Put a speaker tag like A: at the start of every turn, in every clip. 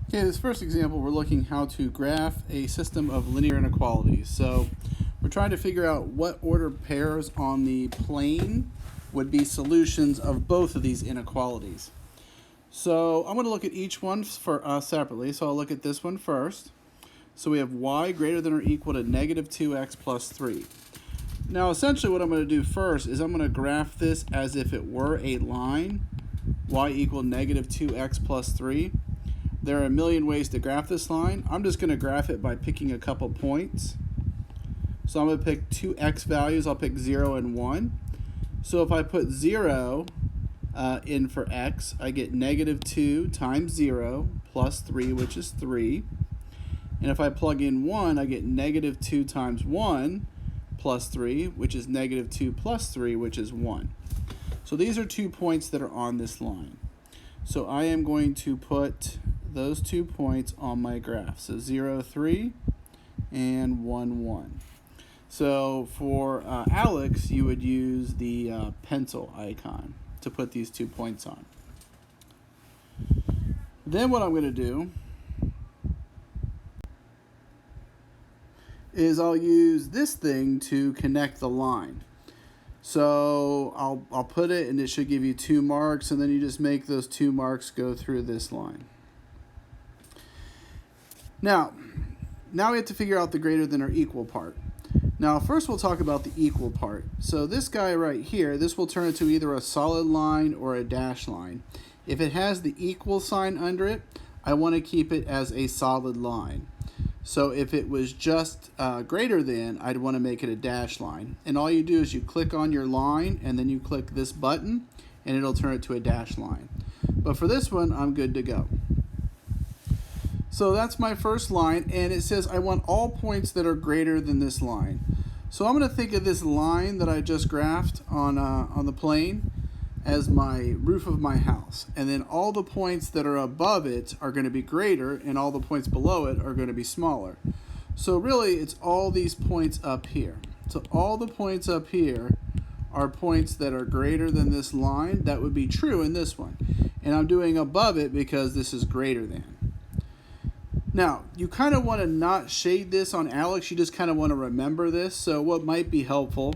A: Okay, this first example, we're looking how to graph a system of linear inequalities. So we're trying to figure out what order pairs on the plane would be solutions of both of these inequalities. So I'm going to look at each one separately. So I'll look at this one first. So we have y greater than or equal to negative 2x plus 3. Now essentially what I'm going to do first is I'm going to graph this as if it were a line, y equal negative 2x plus 3. There are a million ways to graph this line. I'm just going to graph it by picking a couple points. So I'm going to pick two x values. I'll pick 0 and 1. So if I put 0 in for x, I get negative 2 times 0 plus 3, which is 3. And if I plug in 1, I get negative 2 times 1 plus 3, which is negative 2 plus 3, which is 1. So these are 2 points that are on this line. So I am going to put those 2 points on my graph. So 0, 3 and 1, 1. So for Alex, you would use the pencil icon to put these 2 points on. Then what I'm going to do is I'll use this thing to connect the line. So I'll put it, and it should give you 2 marks, and then you just make those 2 marks go through this line. Now we have to figure out the greater than or equal part. Now first we'll talk about the equal part. So this guy right here, this will turn into either a solid line or a dashed line. If it has the equal sign under it, I want to keep it as a solid line. So if it was just greater than, I'd want to make it a dashed line. And all you do is you click on your line, and then you click this button, and it'll turn it to a dashed line. But for this one, I'm good to go. So that's my first line, and it says I want all points that are greater than this line. So I'm going to think of this line that I just graphed on the plane as my roof of my house. And then all the points that are above it are going to be greater, and all the points below it are going to be smaller. So really, it's all these points up here. So all the points up here are points that are greater than this line. That would be true in this one. And I'm doing above it because this is greater than. Now, you kind of want to not shade this on Alex. You just kind of want to remember this. So what might be helpful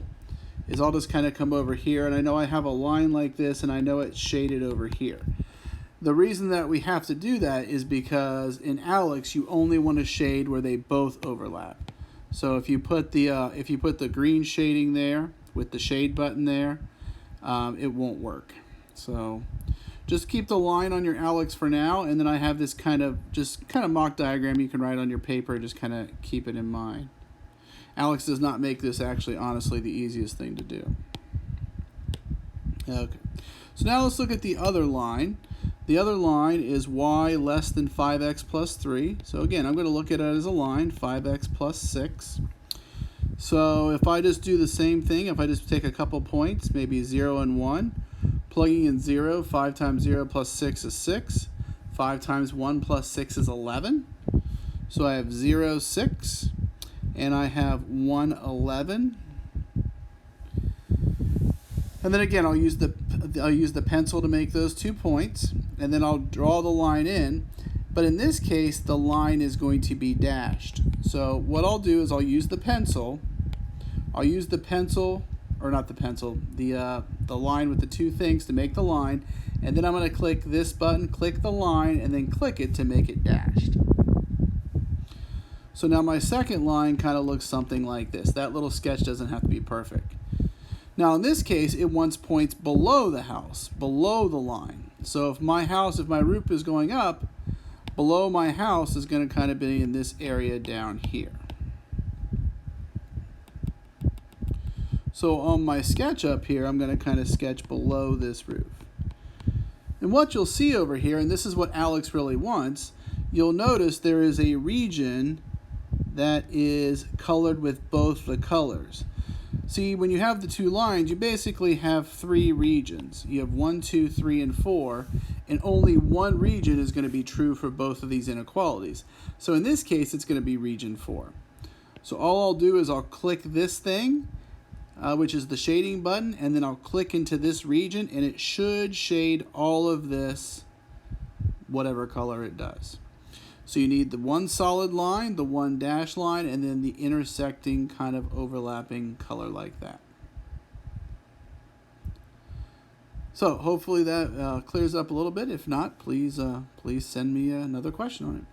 A: is I'll just kind of come over here, and I know I have a line like this, and I know it's shaded over here. The reason that we have to do that is because in Alex, you only want to shade where they both overlap. So if you put the green shading there with the shade button there, it won't work. So just keep the line on your Alex for now, and then I have this kind of mock diagram you can write on your paper. Just kind of keep it in mind. Alex does not make this actually, honestly, the easiest thing to do. Okay, so now let's look at the other line. The other line is y less than 5x plus 3. So again, I'm going to look at it as a line, 5x plus 6. So if I just do the same thing, if I just take a couple points, maybe 0 and 1, plugging in 0, 5 times 0 plus 6 is 6. 5 times 1 plus 6 is 11. So I have 0, 6. And I have 1, 11. And then again, I'll use the pencil to make those 2 points, and then I'll draw the line in. But in this case, the line is going to be dashed. So what I'll do is I'll use the pencil. I'll use the pencil, or not the pencil, the line with the 2 things to make the line. And then I'm going to click this button, click the line, and then click it to make it dashed. So now my second line kind of looks something like this. That little sketch doesn't have to be perfect. Now in this case, it wants points below the house, below the line. So if my roof is going up, below my house is going to kind of be in this area down here. So on my sketch up here, I'm going to kind of sketch below this roof. And what you'll see over here, and this is what Alex really wants, you'll notice there is a region that is colored with both the colors. See, when you have the 2 lines, you basically have 3 regions. You have 1, 2, 3, and 4, and only one region is going to be true for both of these inequalities. So in this case, it's going to be region 4. So all I'll do is I'll click this thing, which is the shading button, and then I'll click into this region, and it should shade all of this, whatever color it does. So you need the one solid line, the one dashed line, and then the intersecting kind of overlapping color like that. So hopefully that clears up a little bit. If not, please send me another question on it.